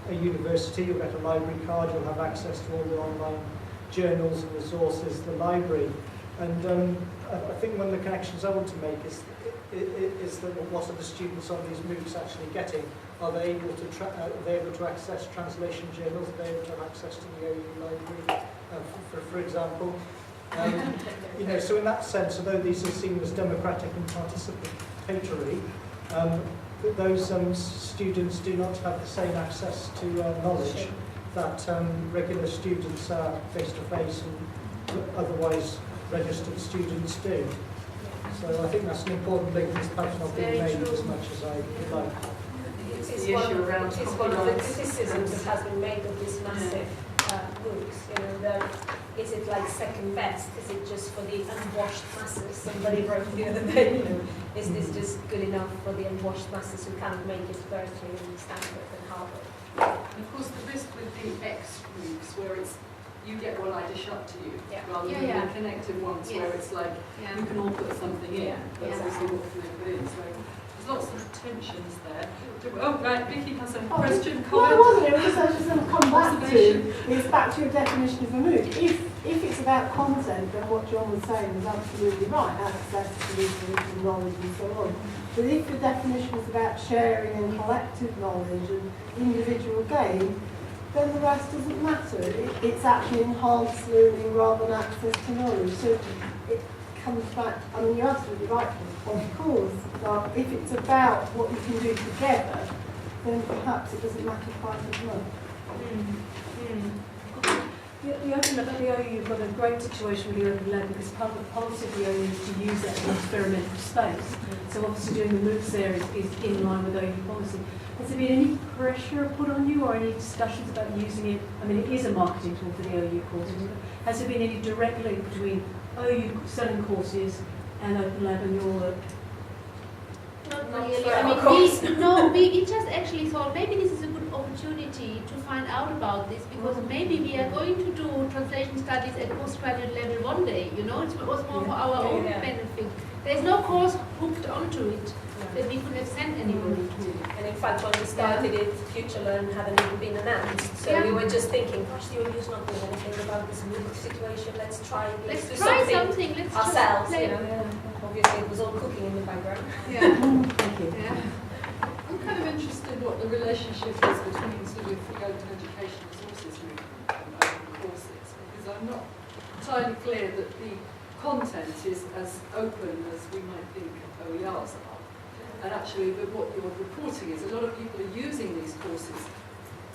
a university, you'll get a library card, you'll have access to all the online journals and resources, the library. And I think one of the connections I want to make is that what are the students on these MOOCs actually getting? Are they able to access translation journals? Are they able to have access to the OU library, for example? So in that sense, although these are seen as democratic and participatory, those students do not have the same access to knowledge that regular students are face-to-face and otherwise registered students do. So I think that's an important link that's perhaps not being made as much as I would like. It's one of the criticisms that has been made of this massive MOOCs. Is it like second best? Is it just for the unwashed masses? Somebody wrote the other day, is this just good enough for the unwashed masses who can't make it Berkeley and Stanford and Harvard? And of course, the risk with the X MOOCs, where it's you get what I dish up to you, rather than the connected ones where it's like you can all put something in. That's obviously what can they put in. So there's lots of tensions there. Oh, right, Vicky has a question, comment? Well, I wasn't. It was just I was just going to come back to is back to your definition of a MOOC. If it's about content, then what John was saying is absolutely right. Access to research and knowledge and so on. But if the definition is about sharing and collective knowledge and individual gain, then the rest doesn't matter. It's actually enhanced learning rather than access to knowledge. So it comes back, I mean, you're absolutely right, of course, but if it's about what you can do together, then perhaps it doesn't matter quite as much. The Open Lab at the OU, you've got a great situation with the Open Lab because part of the policy of the OU is to use it as an experimental space. So obviously doing the MOOC series is in line with OU policy. Has there been any pressure put on you or any discussions about using it? I mean, it is a marketing tool for the OU courses. But has there been any direct link between OU selling courses and Open Lab and your work? Not really. I mean, we just actually thought maybe this is a good opportunity to find out about this because maybe we are going to do translation studies at postgraduate level one day. It was more for our own benefit. There's no course hooked onto it that we could have sent anybody to. And in fact, when we started it, Future Learn hadn't even been announced. So we were just thinking, gosh, the audio's not doing anything about this MOOC situation. Let's do Let's something let's ourselves. just play. You know, obviously it was all cooking in the background. Yeah. Thank you. Yeah. I'm kind of interested what the relationship is between sort of free open education resources movement and open courses, because I'm not entirely clear that the content is as open as we might think OERs are. And actually, what you're reporting is a lot of people are using these courses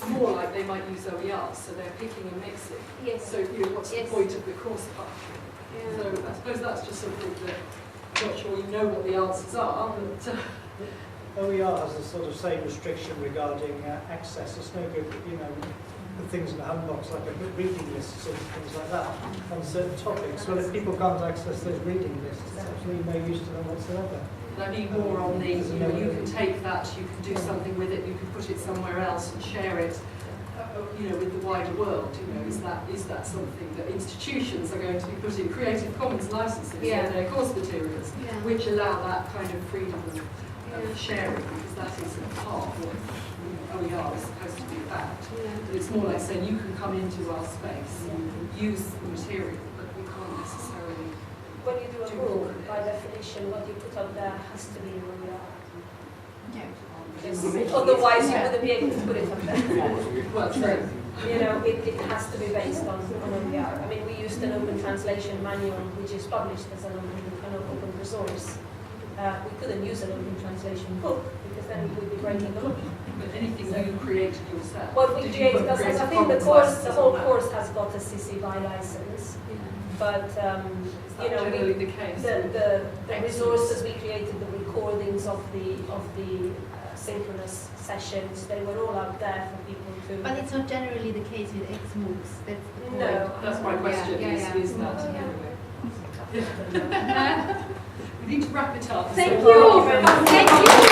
more like they might use OERs, so they're picking and mixing. Yes. So what's the point of the course part? Yeah. So I suppose that's just something that I'm not sure you know what the answers are, but OER has the sort of same restriction regarding access. It's no good, you know, the things in the handbox like a reading lists and things like that on certain topics. Well, if people can't access those reading lists, it's absolutely no use to them whatsoever. I mean more on the, you know, you can take that, you can do something with it, you can put it somewhere else and share it, you know, with the wider world. You know, is that something that institutions are going to be putting Creative Commons licenses in their course materials, which allow that kind of freedom of sharing, because that is a part of what OER is supposed to be about. But it's more like saying you can come into our space and use the material, but we can't necessarily. When you do a MOOC, by definition, what you put up there has to be in OER. Otherwise, you wouldn't be able to put it up there. Well, true. You know, it has to be based on OER. I mean, we used an open translation manual, which is published as an open resource. We couldn't use an open translation book because then we would be breaking the law. But anything that you created yourself. What we created, I think the whole course has got a CC BY license. But you know, generally the case. The resources we created, the recordings of the synchronous sessions, they were all out there for people to. But it's not generally the case with ex-MOOCs. That's the point. No, that's my question. Is that? Yeah. We need to wrap it up. Thank you. Thank you.